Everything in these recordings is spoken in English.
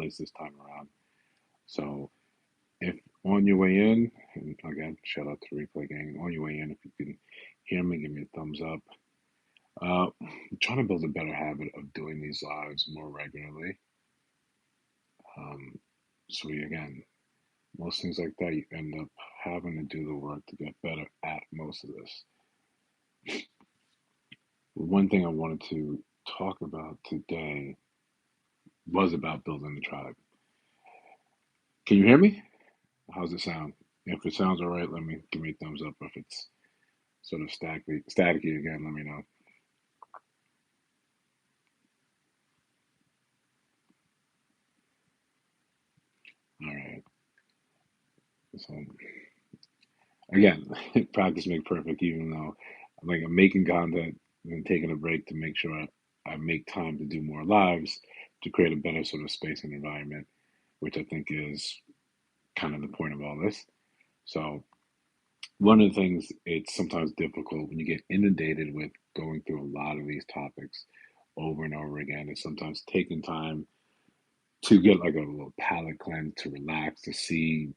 place this time around. So if on your way in, and again, shout out to the replay gang, on your way in, if you can hear me, give me a thumbs up. I'm trying to build a better habit of doing these lives more regularly. Um, so again, most things like that, you end up having to do the work to get better at most of this. One thing I wanted to talk about today was about building the tribe. Can you hear me? How's it sound? If it sounds all right, let me give me a thumbs up. If it's sort of staticky again, let me know. All right. So again, practice make perfect. Even though I'm making content and taking a break to make sure I make time to do more lives to create a better sort of space and environment, which I think is kind of the point of all this. So one of the things it's sometimes difficult when you get inundated with going through a lot of these topics over and over again is sometimes taking time to get like a little palate cleanse, to relax, to see,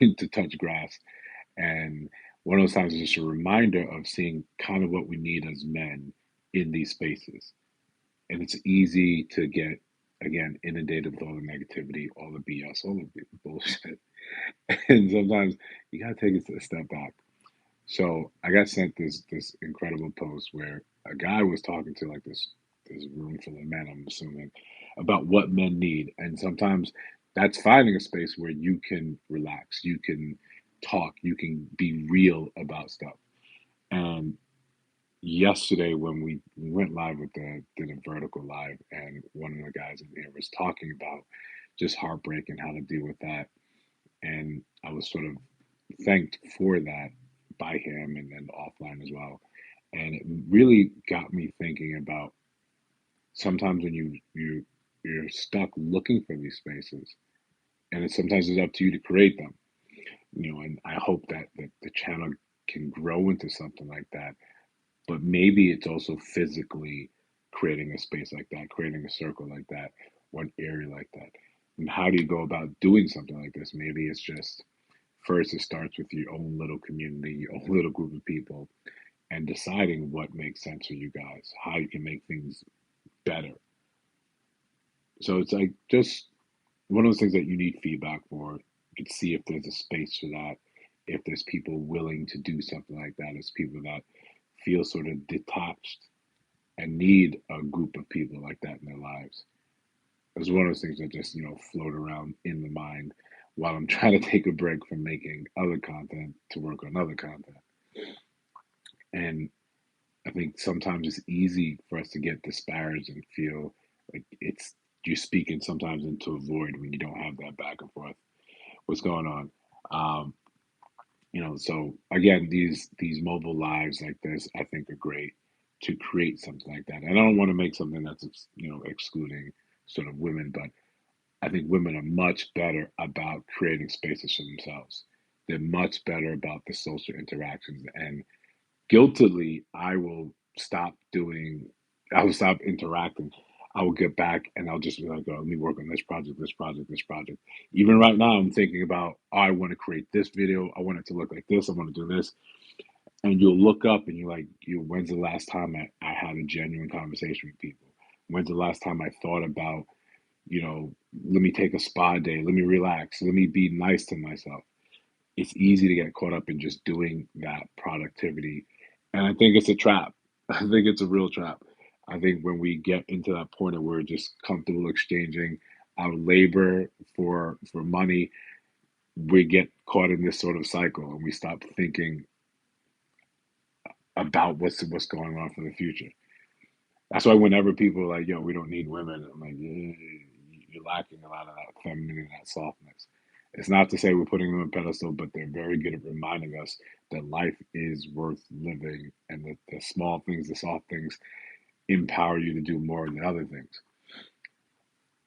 to touch grass. And one of those times is just a reminder of seeing kind of what we need as men in these spaces. And it's easy to get, again, inundated with all the negativity, all the BS, all the bullshit. And sometimes you gotta take a step back. So I got sent this incredible post where a guy was talking to like this room full of men, I'm assuming, about what men need. And sometimes that's finding a space where you can relax, you can talk, you can be real about stuff. And yesterday when we went live with the did a vertical live and one of the guys in there was talking about just heartbreak and how to deal with that. And I was sort of thanked for that by him and then offline as well. And it really got me thinking about sometimes when you're stuck looking for these spaces, and it sometimes it's up to you to create them. And I hope that the channel can grow into something like that. But maybe it's also physically creating a space like that, creating a circle like that, one area like that. And how do you go about doing something like this? Maybe it's just first it starts with your own little community, your own little group of people, and deciding what makes sense for you guys, how you can make things better. So it's like just one of those things that you need feedback for. You can see if there's a space for that, if there's people willing to do something like that, as people that feel sort of detached and need a group of people like that in their lives. It's one of those things that just, float around in the mind while I'm trying to take a break from making other content to work on other content. And I think sometimes it's easy for us to get disparaged and feel like it's you're speaking sometimes into a void when you don't have that back and forth. What's going on? Um, so again, these mobile lives like this, I think are great to create something like that. And I don't want to make something that's excluding sort of women, but I think women are much better about creating spaces for themselves. They're much better about the social interactions. And guiltily, I will stop interacting. I will get back and I'll just be like, oh, let me work on this project, this project, this project. Even right now, I'm thinking about, oh, I want to create this video. I want it to look like this. I want to do this. And you'll look up and you're like, when's the last time I had a genuine conversation with people? When's the last time I thought about, let me take a spa day, let me relax, let me be nice to myself? It's easy to get caught up in just doing that productivity. And I think it's a trap. I think it's a real trap. I think when we get into that point of we're just comfortable exchanging our labor for money, we get caught in this sort of cycle and we stop thinking about what's going on for the future. That's why whenever people are like, yo, we don't need women, I'm like, yeah, you're lacking a lot of that femininity, that softness. It's not to say we're putting them on a pedestal, but they're very good at reminding us that life is worth living and that the small things, the soft things, empower you to do more than other things.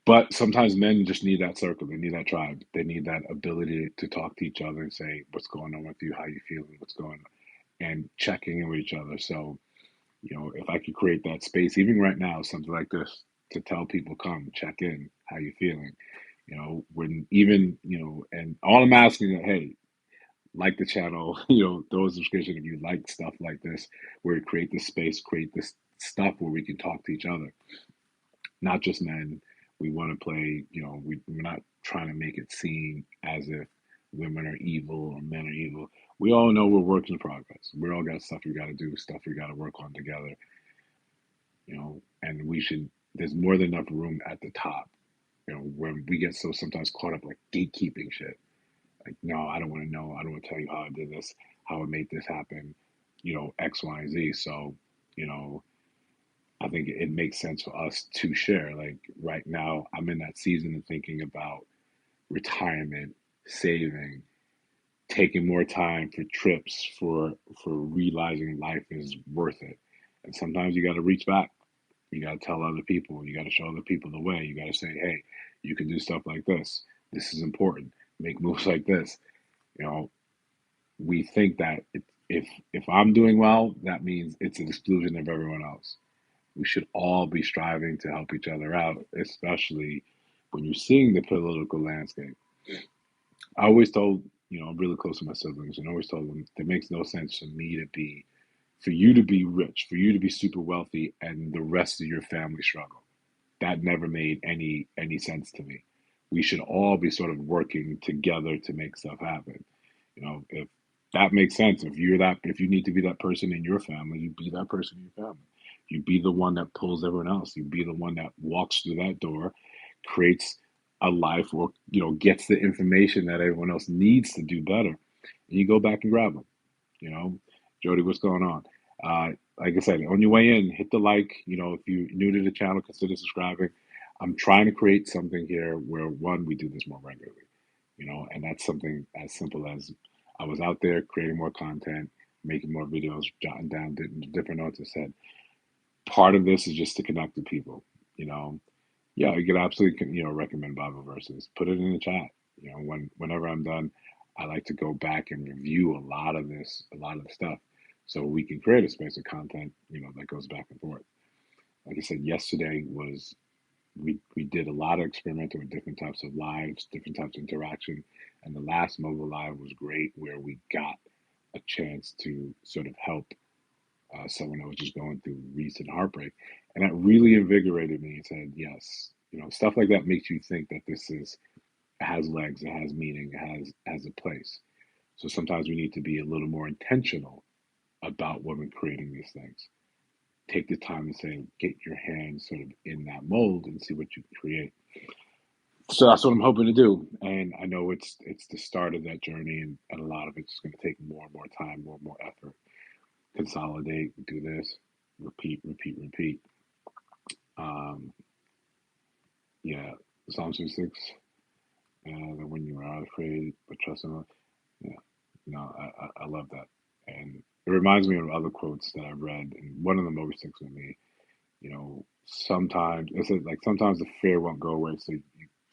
But sometimes men just need that circle. They need that tribe. They need that ability to talk to each other and say, what's going on with you? How you feeling? What's going on? And checking in with each other. So, if I could create that space, even right now, something like this, to tell people, come check in, how you feeling? When even, and all I'm asking is, hey, like the channel, throw a subscription if you like stuff like this, where we create this space, create this stuff where we can talk to each other, not just men. We want to play, we're not trying to make it seem as if women are evil or men are evil. We all know we're works in progress. We all got stuff we got to do, stuff we got to work on together, and there's more than enough room at the top. When we get so sometimes caught up like gatekeeping shit. Like, no, I don't want to know. I don't want to tell you how I did this, how I made this happen, X, Y, and Z. So, you know, I think it makes sense for us to share. Like right now, I'm in that season of thinking about retirement, saving, taking more time for trips, for realizing life is worth it. And sometimes you got to reach back. You got to tell other people. You got to show other people the way. You got to say, hey, you can do stuff like this. This is important. Make moves like this. You know, we think that if I'm doing well, that means it's an exclusion of everyone else. We should all be striving to help each other out, especially when you're seeing the political landscape. I always told, I'm really close to my siblings, and I always told them it makes no sense for you to be rich, for you to be super wealthy, and the rest of your family struggle. That never made any sense to me. We should all be sort of working together to make stuff happen. If that makes sense, if you need to be that person in your family, you be that person in your family. You be the one that pulls everyone else. You be the one that walks through that door, creates a life, or gets the information that everyone else needs to do better, and you go back and grab them. You know, Jody, what's going on? Like I said, on your way in, hit the like. If you're new to the channel, consider subscribing. I'm trying to create something here where one, we do this more regularly, and that's something as simple as I was out there creating more content, making more videos, jotting down different notes. I said part of this is just to connect with people. You know, yeah, you could absolutely recommend Bible verses. Put it in the chat. Whenever I'm done, I like to go back and review a lot of the stuff, so we can create a space of content that goes back and forth. Like I said, yesterday was we did a lot of experimenting with different types of lives, different types of interaction, and the last mobile live was great where we got a chance to sort of help someone that was just going through recent heartbreak. And that really invigorated me and said, yes, stuff like that makes you think that this is it has legs, it has meaning, it has a place. So sometimes we need to be a little more intentional about when we're creating these things. Take the time and say, get your hands sort of in that mold and see what you can create. So that's what I'm hoping to do. And I know it's the start of that journey, and a lot of it's going to take more and more time, more and more effort. Consolidate, do this, repeat, repeat, repeat. Um, yeah, Psalm 6, and when you are afraid, but trust in the Lord. Yeah, I love that. And it reminds me of other quotes that I've read, and one of them always sticks with me. Sometimes it says like sometimes the fear won't go away, so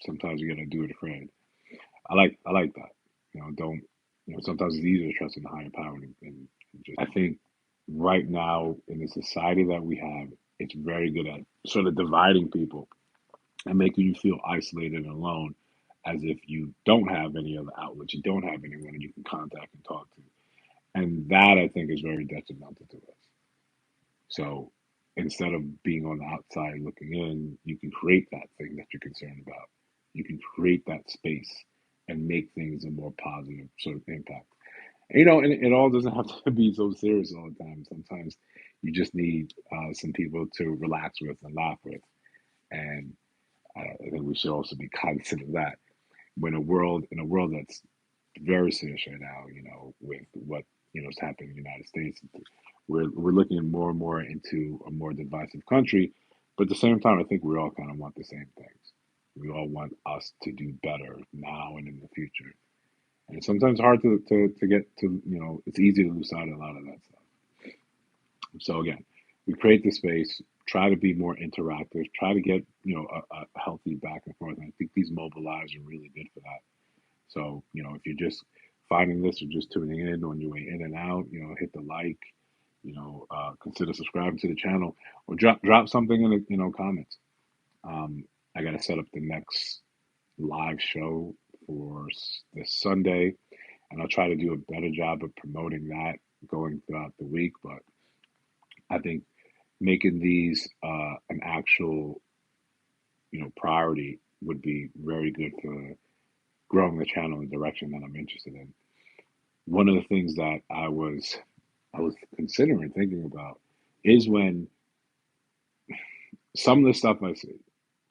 sometimes you gotta do it afraid. I like that. Don't sometimes it's easier to trust in the higher power and just I think right now in the society that we have, it's very good at sort of dividing people and making you feel isolated and alone, as if you don't have any other outlets, you don't have anyone you can contact and talk to. And that I think is very detrimental to us. So instead of being on the outside looking in, you can create that thing that you're concerned about. You can create that space and make things a more positive sort of impact. And it all doesn't have to be so serious all the time. Sometimes you just need some people to relax with and laugh with. And I think we should also be cognizant of that. In a world that's very serious right now, with what is happening in the United States, we're looking more and more into a more divisive country. But at the same time, I think we all kind of want the same things. We all want us to do better now and in the future. And it's sometimes hard to get to, it's easy to lose sight of a lot of that stuff. So again, we create the space, try to be more interactive, try to get, a healthy back and forth. And I think these mobile lives are really good for that. So, if you're just finding this or just tuning in on your way in and out, hit the like, consider subscribing to the channel, or drop something in the comments. I got to set up the next live show for this Sunday, and I'll try to do a better job of promoting that going throughout the week. But I think making these an actual priority would be very good for growing the channel in the direction that I'm interested in. One of the things that I was considering thinking about is when some of the stuff I see,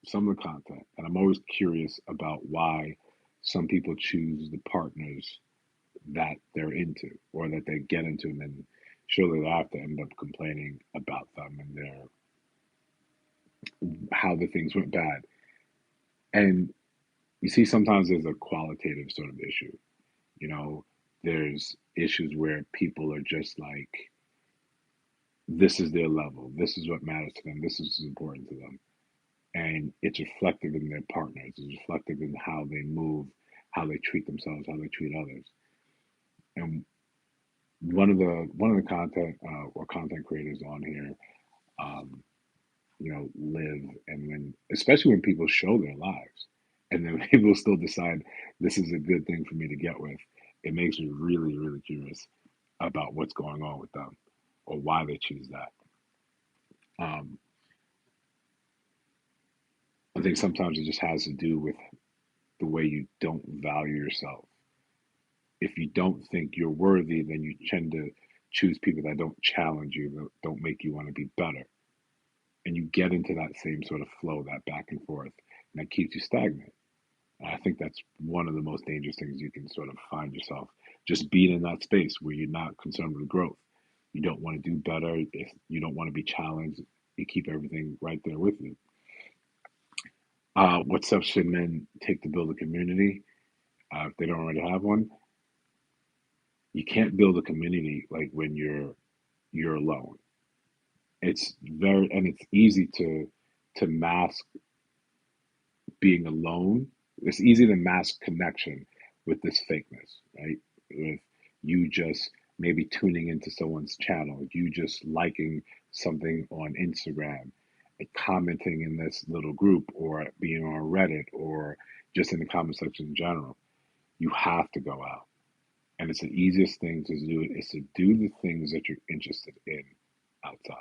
some of the content, and I'm always curious about why some people choose the partners that they're into or that they get into, and then surely thereafter end up complaining about them and their how the things went bad. And you see, sometimes there's a qualitative sort of issue. You know, there's issues where people are just like, this is their level, this is what matters to them, this is important to them, and it's reflected in their partners, it's reflected in how they move, how they treat themselves, how they treat others. And one of the content or content creators on here, um, live, and when especially when people show their lives, and then people still decide this is a good thing for me to get with, it makes me really, really curious about what's going on with them or why they choose that. Um, I think sometimes it just has to do with the way you don't value yourself. If you don't think you're worthy, then you tend to choose people that don't challenge you, that don't make you want to be better. And you get into that same sort of flow, that back and forth, and that keeps you stagnant. And I think that's one of the most dangerous things you can sort of find yourself, just being in that space where you're not concerned with growth. You don't want to do better. If you don't want to be challenged, you keep everything right there with you. What steps should men take to build a community if they don't already have one? You can't build a community like when you're alone. It's easy to mask being alone. It's easy to mask connection with this fakeness, right? With you just maybe tuning into someone's channel, you just liking something on Instagram, and commenting in this little group, or being on Reddit, or just in the comment section in general. You have to go out. And it's the easiest thing to do is to do the things that you're interested in outside.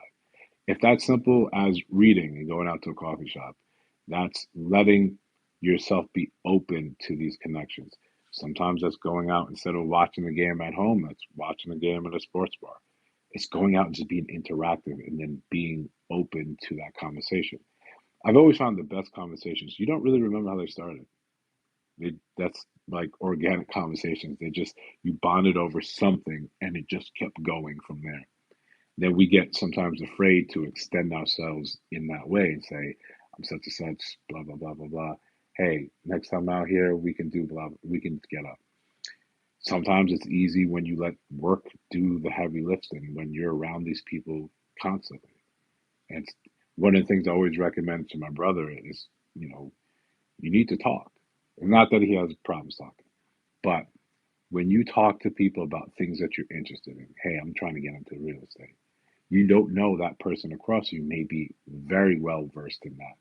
If that's simple as reading and going out to a coffee shop, that's letting yourself be open to these connections. Sometimes that's going out instead of watching the game at home, that's watching the game at a sports bar. It's going out and just being interactive and then being open to that conversation. I've always found the best conversations, you don't really remember how they started. That's like organic conversations. They just, you bonded over something and it just kept going from there. Then we get sometimes afraid to extend ourselves in that way and say, I'm such and such, blah, blah, blah, blah, blah. Hey, next time out here, we can do blah, we can get up. Sometimes it's easy when you let work do the heavy lifting, when you're around these people constantly. And one of the things I always recommend to my brother is, you know, you need to talk. Not that he has problems talking, but when you talk to people about things that you're interested in, hey, I'm trying to get into real estate. You don't know that person across you may be very well versed in that,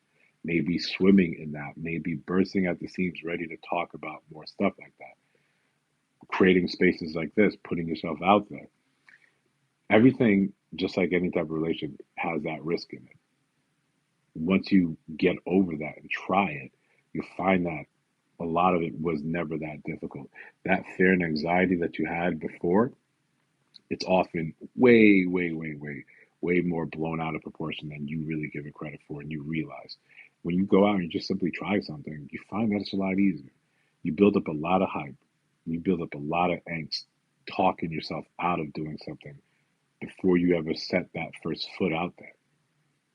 may be swimming in that, may be bursting at the seams, ready to talk about more stuff like that. Creating spaces like this, putting yourself out there. Everything, just like any type of relationship, has that risk in it. Once you get over that and try it, you find that a lot of it was never that difficult. That fear and anxiety that you had before, it's often way, way, way, way, way more blown out of proportion than you really give it credit for. And you realize when you go out and you just simply try something, you find that it's a lot easier. You build up a lot of hype, you build up a lot of angst, talking yourself out of doing something before you ever set that first foot out there.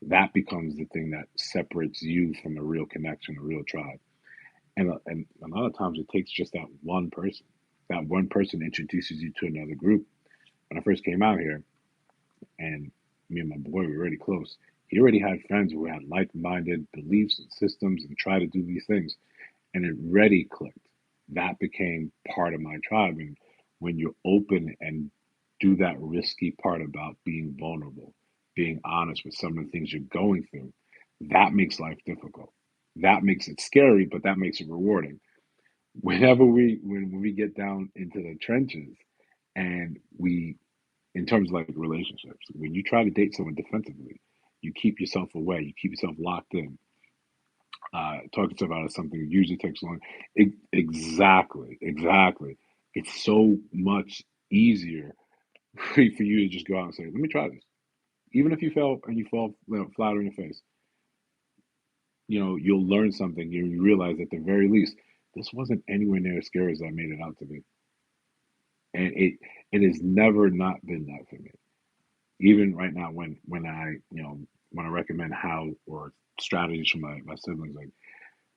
That becomes the thing that separates you from a real connection, a real tribe. And a lot of times it takes just that one person. That one person introduces you to another group. When I first came out here, and me and my boy were already close. He already had friends who had like-minded beliefs and systems and try to do these things, and it already clicked. That became part of my tribe. And when you're open and do that risky part about being vulnerable, being honest with some of the things you're going through, that makes life difficult. That makes it scary, but that makes it rewarding. When we get down into the trenches and we in terms of like relationships, when you try to date someone defensively, you keep yourself away, you keep yourself locked in. Talking to about something usually takes long. Exactly, exactly. It's so much easier for you to just go out and say, "Let me try this." Even if you fail and you fall, flat on your face, you'll learn something. You realize at the very least, this wasn't anywhere near as scary as I made it out to be, and it has never not been that for me. Even right now, when I recommend how or strategies for my siblings, like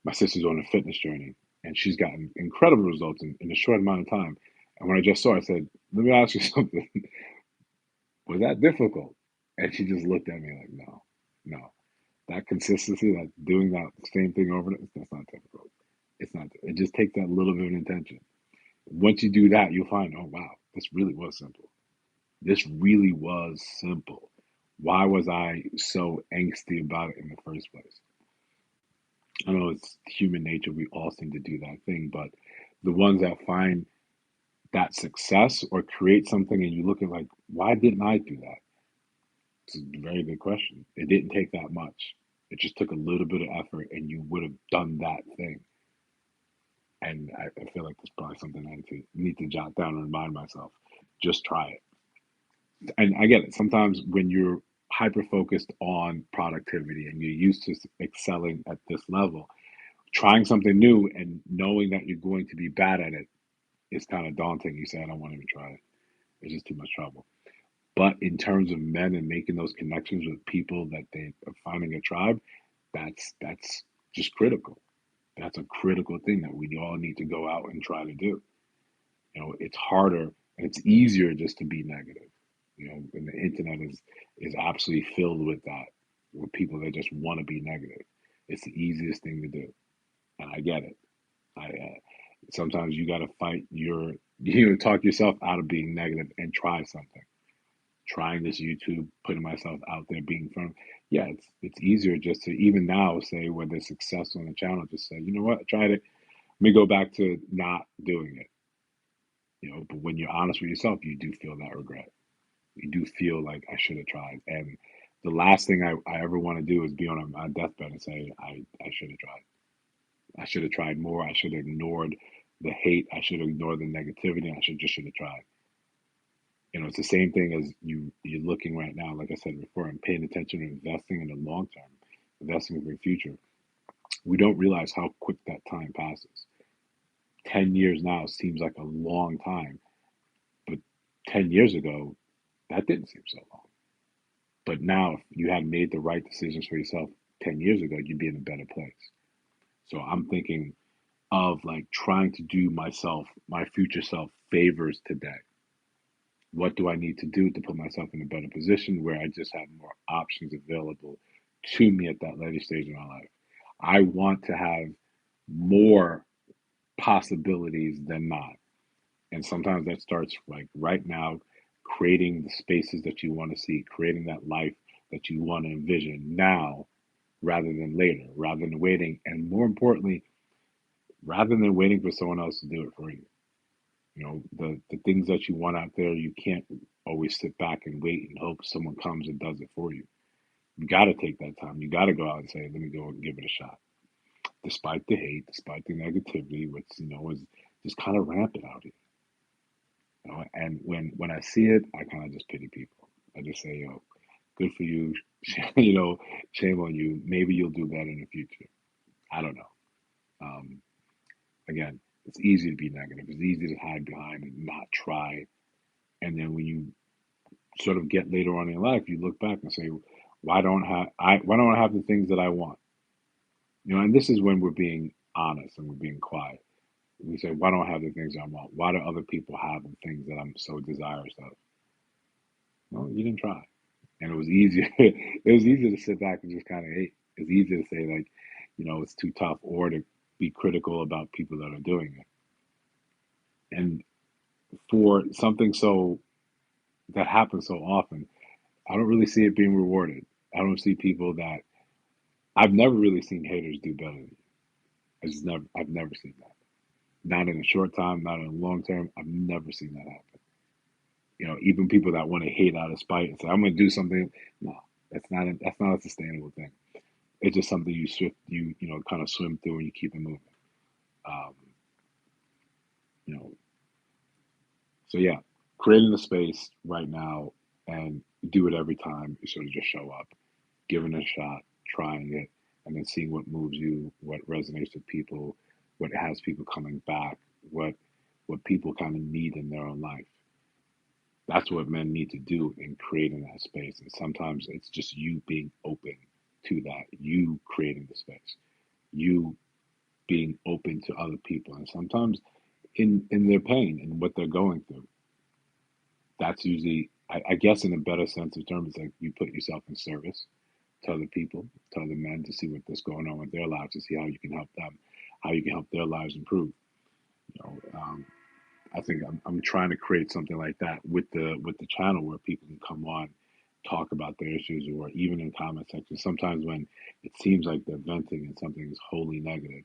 my sister's on a fitness journey, and she's gotten incredible results in a short amount of time. And when I just saw her, I said, "Let me ask you something. Was that difficult?" And she just looked at me like, "No, no. That consistency, that doing that same thing over and over, that's not difficult. It's not. It just takes that little bit of intention. Once you do that, you'll find, oh wow, this really was simple. This really was simple. Why was I so angsty about it in the first place?" I know it's human nature. We all seem to do that thing, but the ones that find that success or create something and you look at like, why didn't I do that? It's a very good question. It didn't take that much. It just took a little bit of effort and you would have done that thing. And I feel like that's probably something I need to jot down and remind myself. Just try it. And I get it. Sometimes when you're hyper focused on productivity and you're used to excelling at this level, trying something new and knowing that you're going to be bad at it is kind of daunting. You say, I don't want to even try it. It's just too much trouble. But in terms of men and making those connections with people that they are finding a tribe, that's just critical. That's a critical thing that we all need to go out and try to do. It's harder and it's easier just to be negative. And the internet is absolutely filled with that, with people that just want to be negative. It's the easiest thing to do, and I get it. Sometimes you got to fight talk yourself out of being negative and try something. Trying this YouTube, putting myself out there, being firm. Yeah, it's easier just to even now say whether it's successful on the channel, just say, you know what, I tried it. Let me go back to not doing it. But when you're honest with yourself, you do feel that regret. You do feel like I should have tried. And the last thing I ever want to do is be on my deathbed and say I should have tried. I should have tried more. I should have ignored the hate. I should have ignored the negativity. I should have tried. It's the same thing as you're looking right now, like I said before, and paying attention and investing in the long term, investing in the future. We don't realize how quick that time passes. 10 years now seems like a long time, but 10 years ago, that didn't seem so long. But now, if you had made the right decisions for yourself 10 years ago, you'd be in a better place. So I'm thinking of like trying to do myself, my future self, favors today. What do I need to do to put myself in a better position where I just have more options available to me at that later stage in my life? I want to have more possibilities than not. And sometimes that starts like right now, creating the spaces that you want to see, creating that life that you want to envision now rather than later, rather than waiting. And more importantly, rather than waiting for someone else to do it for you. The things that you want out there, you can't always sit back and wait and hope someone comes and does it for you. You got to take that time. You got to go out and say, let me go and give it a shot. Despite the hate, despite the negativity, which, is just kind of rampant out here. And when I see it, I kind of just pity people. I just say, yo, good for you. Shame on you. Maybe you'll do better in the future. I don't know. Um, Again, it's easy to be negative. It's easy to hide behind and not try. And then when you sort of get later on in life, you look back and say, why don't I have the things that I want? And this is when we're being honest and we're being quiet. We say, why don't I have the things I want? Why do other people have the things that I'm so desirous of? Well, you didn't try. And it was easier. It was easier to sit back and just kind of hate. It's easier to say like, it's too tough, or to be critical about people that are doing it. And for something so that happens so often, I don't really see it being rewarded. I don't see people that I've never really seen haters do better than you. I've never seen that. Not in a short time, not in a long term. I've never seen that happen. Even people that want to hate out of spite and say, "I'm going to do something." No, that's not a sustainable thing. It's just something you kind of swim through and you keep it moving. Um, you know, so yeah, creating the space right now and do it every time. You sort of just show up, giving it a shot, trying it, and then seeing what moves you, what resonates with people, what has people coming back, what people kind of need in their own life. That's what men need to do in creating that space. And sometimes it's just you being open to that, you creating the space, you being open to other people. And sometimes in their pain and what they're going through, that's usually, I guess, in a better sense of terms, it's like you put yourself in service to other people, to other men, to see what's going on with their lives, to see how you can help them, how you can help their lives improve. You know, I think I'm trying to create something like that with the channel where people can come on, talk about their issues, or even in comment sections. Sometimes when it seems like they're venting and something is wholly negative,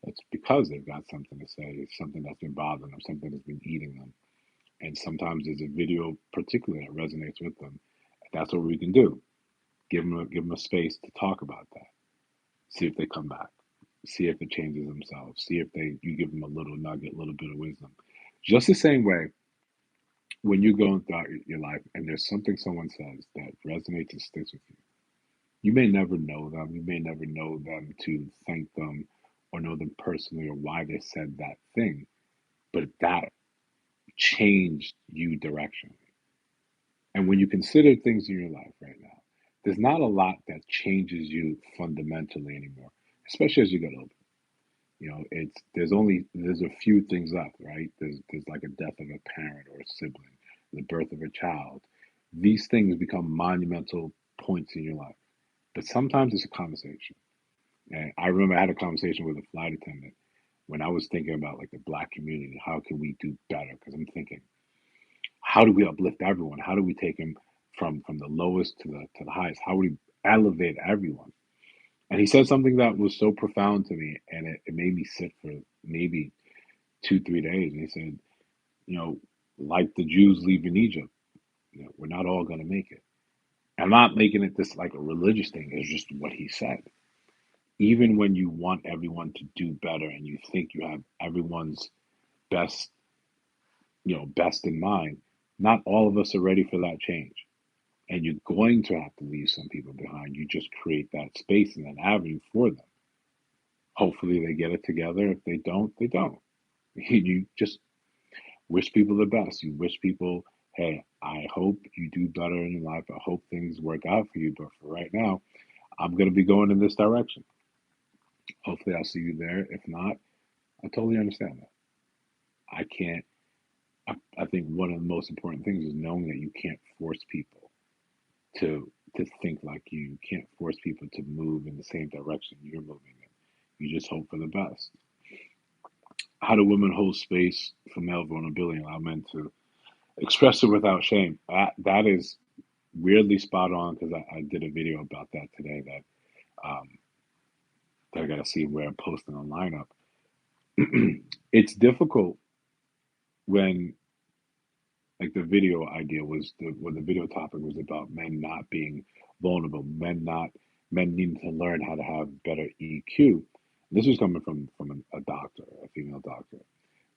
it's because they've got something to say. It's something that's been bothering them, something that's been eating them. And sometimes there's a video particularly that resonates with them. That's what we can do. Give them a space to talk about that. See if they come back. See if it changes themselves. See if you give them a little nugget, a little bit of wisdom. Just the same way when you're going throughout your life and there's something someone says that resonates and sticks with you. You may never know them. You may never know them to thank them or know them personally or why they said that thing, but that changed you direction. And when you consider things in your life right now, there's not a lot that changes you fundamentally anymore, especially as you get older. There's a few things left, right? There's like a death of a parent or a sibling, the birth of a child. These things become monumental points in your life. But sometimes it's a conversation. And I remember I had a conversation with a flight attendant when I was thinking about like the black community. How can we do better? Because I'm thinking, how do we uplift everyone? How do we take them from the lowest to the highest? How do we elevate everyone? And he said something that was so profound to me, and it made me sit for maybe 2 3 days. And he said, you know, like the Jews leaving Egypt, we're not all going to make it. I'm not making it this like a religious thing. It's just what he said. Even when you want everyone to do better and you think you have everyone's best, best in mind, not all of us are ready for that change. And you're going to have to leave some people behind. You just create that space and that avenue for them. Hopefully they get it together. If they don't, they don't. You just wish people the best. You wish people, hey, I hope you do better in your life. I hope things work out for you. But for right now, I'm going to be going in this direction. Hopefully I'll see you there. If not, I totally understand that. I can't, I think one of the most important things is knowing that you can't force people to think like you. You can't force people to move in the same direction you're moving in. You just hope for the best. How do women hold space for male vulnerability and allow men to express it without shame? That is weirdly spot on because I did a video about that today um, that I got to see where I'm posting online up. It's difficult when like the video idea was the video topic was about men not being vulnerable, men needing to learn how to have better EQ. This was coming from a doctor, a female doctor.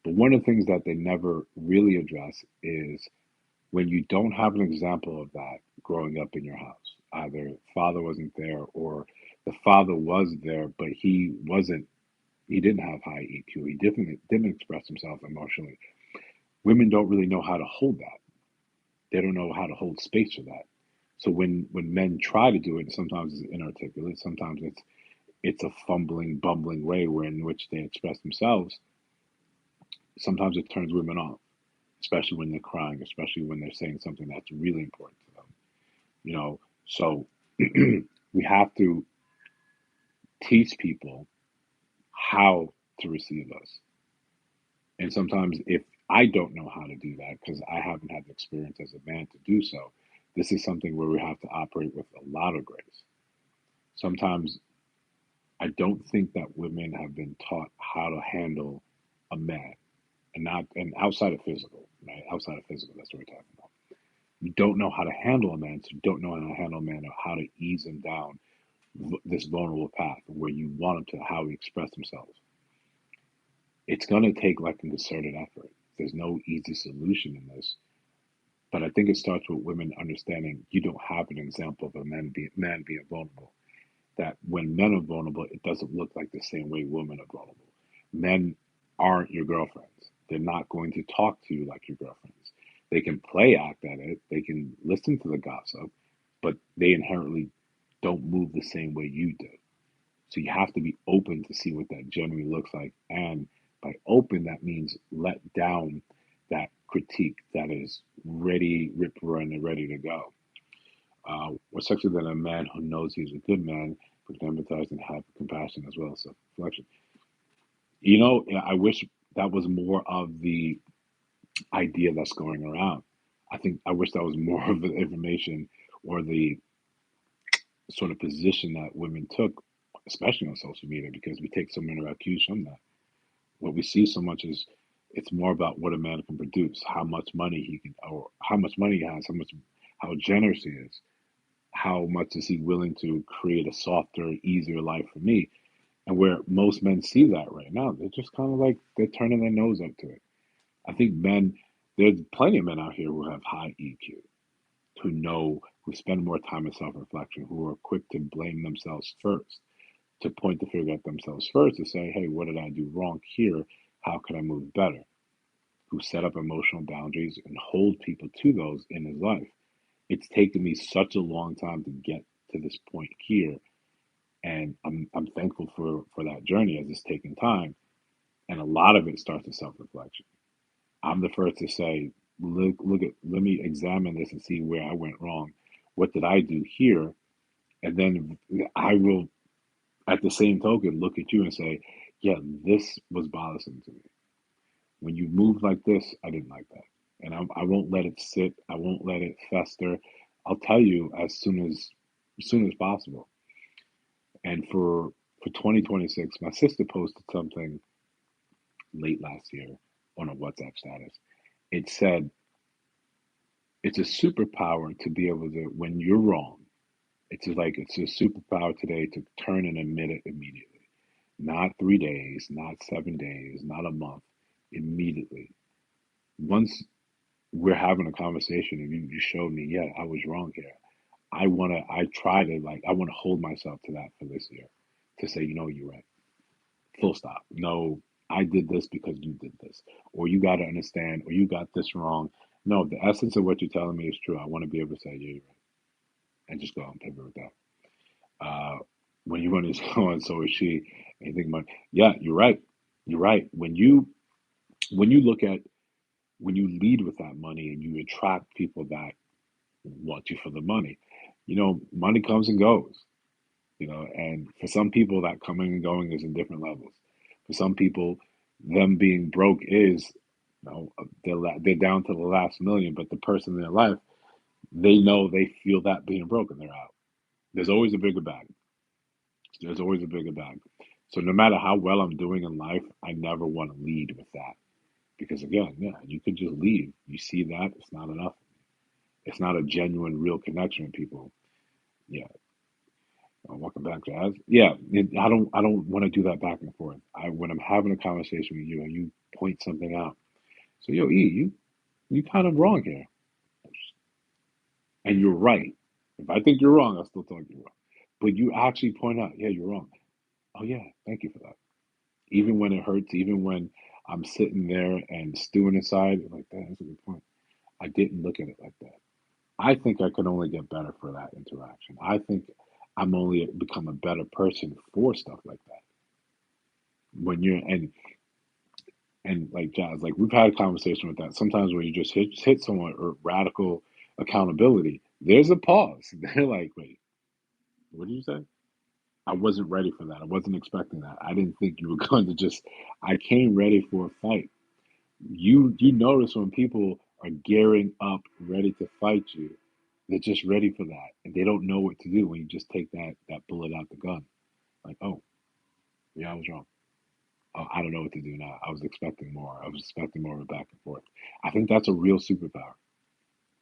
But one of the things that they never really address is when you don't have an example of that growing up in your house. Either father wasn't there or the father was there, but he didn't have high EQ. He didn't express himself emotionally. Women don't really know how to hold that. They don't know how to hold space for that. So when men try to do it, sometimes it's inarticulate, sometimes it's a fumbling, bumbling way where in which they express themselves. Sometimes it turns women off, especially when they're crying, especially when they're saying something that's really important to them. So we have to teach people how to receive us. And sometimes if I don't know how to do that because I haven't had the experience as a man to do so, this is something where we have to operate with a lot of grace. Sometimes I don't think that women have been taught how to handle a man, and not and outside of physical, right? Outside of physical, that's what we're talking about. You don't know how to handle a man, so you don't know how to handle a man or how to ease him down this vulnerable path where you want him to how he express himself. It's going to take like a concerted effort. There's no easy solution in this, but I think it starts with women understanding you don't have an example of a man being vulnerable. That when men are vulnerable, it doesn't look like the same way women are vulnerable. Men aren't your girlfriends. They're not going to talk to you like your girlfriends. They can play act at it, they can listen to the gossip, but they inherently don't move the same way you do. So you have to be open to see what that generally looks like. And by open, that means let down that critique that is ready, rip, run, and ready to go. Or sexually than a man who knows he's a good man, but can empathize and have compassion as well as self reflection. I wish that was more of the idea that's going around. I wish that was more of the information or the sort of position that women took, especially on social media, because we take so many of our cues from that. What we see so much is it's more about what a man can produce, how much money he can, or how much money he has, how generous he is, how much is he willing to create a softer, easier life for me? And where most men see that right now, they're just kind of like they're turning their nose up to it. I think there's plenty of men out here who have high EQ, who spend more time in self reflection, who are quick to blame themselves first, to point the finger at themselves first, to say, hey, what did I do wrong here? How can I move better? Who set up emotional boundaries and hold people to those in his life. It's taken me such a long time to get to this point here, and I'm thankful for that journey as it's taken time. And a lot of it starts with self reflection. I'm the first to say, look at let me examine this and see where I went wrong. What did I do here? And then I will, at the same token, look at you and say, yeah, this was bothersome to me. When you move like this, I didn't like that. And I won't let it sit. I won't let it fester. I'll tell you as soon as possible. And for 2026, my sister posted something late last year on a WhatsApp status. It said, it's a superpower to be able to, when you're wrong, it's a superpower today to turn and admit it immediately. Not 3 days, not 7 days, not a month, immediately. Once we're having a conversation and you showed me, yeah, I was wrong here. I want to hold myself to that for this year to say, you're right. Full stop. No, I did this because you did this. Or you got to understand, or you got this wrong. No, the essence of what you're telling me is true. I want to be able to say, yeah, you're right. And just go out and pivot with that. Uh, when you run this on, so is she, and you think about, yeah, you're right. You're right. When you when you lead with that money and you attract people that want you for the money, money comes and goes. And for some people that coming and going is in different levels. For some people, them being broke is, they're down to the last million, but the person in their life, they know they feel that being broken, they're out. There's always a bigger bag. There's always a bigger bag. So no matter how well I'm doing in life, I never want to lead with that. Because again, yeah, you could just leave. You see that, it's not enough. It's not a genuine, real connection with people. Yeah, welcome back, Jazz. Yeah, I don't want to do that back and forth. When I'm having a conversation with you and you point something out, so yo, E, you kind of wrong here, and you're right. If I think you're wrong, I'll still tell you wrong. But you actually point out, yeah, you're wrong. Oh yeah, thank you for that. Even when it hurts, even when I'm sitting there and stewing inside, like that's a good point. I didn't look at it like that. I think I could only get better for that interaction. I think I'm only become a better person for stuff like that. When you're and like Jazz, like we've had a conversation with that. Sometimes when you just hit someone or radical accountability, there's a pause. They're like, wait, what did you say? I wasn't ready for that. I wasn't expecting that. I didn't think you were going to just. I came ready for a fight. You notice when people are gearing up, ready to fight you, they're just ready for that, and they don't know what to do when you just take that bullet out the gun. Like, oh. Yeah, I was wrong. I don't know what to do now. I was expecting more. I was expecting more of a back and forth. I think that's a real superpower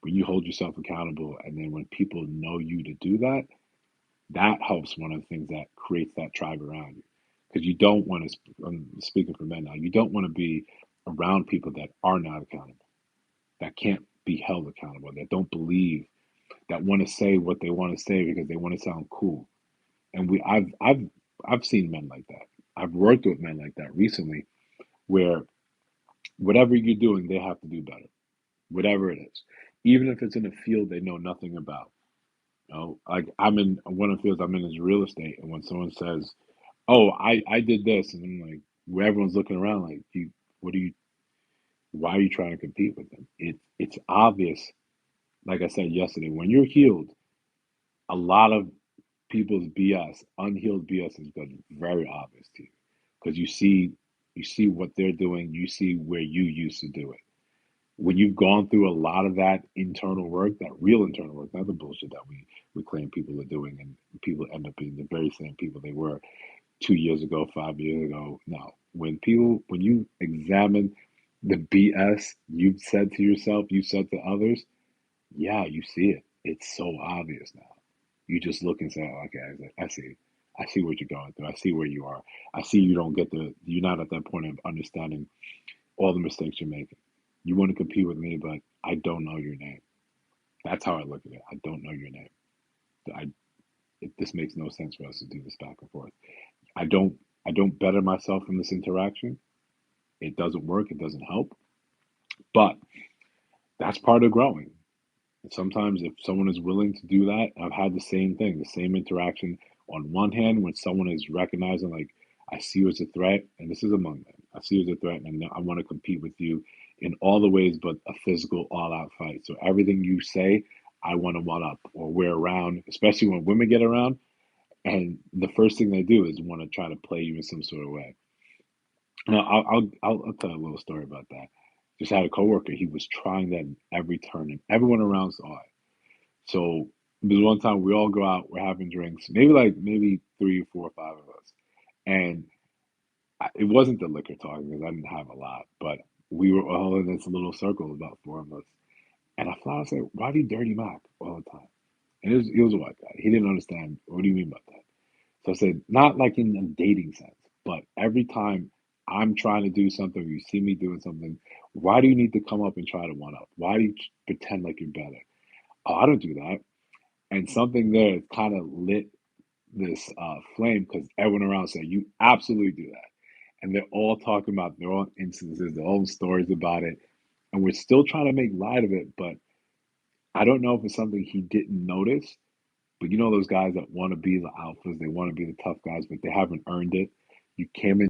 when you hold yourself accountable, and then when people know you to do that, that helps. One of the things that creates that tribe around you, because you don't want to. I'm speaking for men now. You don't want to be around people that are not accountable, that can't be held accountable, that don't believe, that want to say what they want to say because they want to sound cool. And I've seen men like that. I've worked with men like that recently, where whatever you're doing, they have to do better, whatever it is, even if it's in a field they know nothing about. You know, like I'm in one of the fields I'm in is real estate, and when someone says, "Oh, I did this," and I'm like, where everyone's looking around like, "You, what are you? Why are you trying to compete with them?" It's obvious. Like I said yesterday, when you're healed, a lot of people's BS, unhealed BS, has been very obvious to you because you see what they're doing, you see where you used to do it. When you've gone through a lot of that internal work, that real internal work, not the bullshit that we claim people are doing, and people end up being the very same people they were 2 years ago, 5 years ago. No, when you examine the BS you've said to yourself, you said to others, yeah, you see it. It's so obvious now. You just look and say, oh, okay, I see. I see what you're going through. I see where you are. I see you don't get you're not at that point of understanding all the mistakes you're making. You want to compete with me, but I don't know your name. That's how I look at it. I don't know your name. I, this makes no sense for us to do this back and forth. I don't, I don't better myself in this interaction. It doesn't work. It doesn't help. But that's part of growing. Sometimes if someone is willing to do that, I've had the same thing, the same interaction. On one hand, when someone is recognizing, like, I see you as a threat, and this is among them, I see you as a threat, and I want to compete with you in all the ways but a physical, all out fight. So everything you say, I want to one up, or we're around, especially when women get around, and the first thing they do is want to try to play you in some sort of way. Now, I'll tell a little story about that. Just had a coworker, he was trying that in every turn, and everyone around saw it. So there's one time we all go out, we're having drinks, maybe three or four or five of us, and it wasn't the liquor talking because I didn't have a lot, but we were all in this little circle, about four of us, and I thought, I said, "Why do you dirty Mac all the time?" And he was a white guy. He didn't understand. What do you mean by that? So I said, not like in a dating sense, but every time I'm trying to do something, or you see me doing something, why do you need to come up and try to one up? Why do you pretend like you're better? Oh, I don't do that. And something there kind of lit this flame because everyone around said, "You absolutely do that." And they're all talking about their own instances, their own stories about it. And we're still trying to make light of it, but I don't know if it's something he didn't notice. But you know those guys that want to be the alphas, they want to be the tough guys, but they haven't earned it. You came in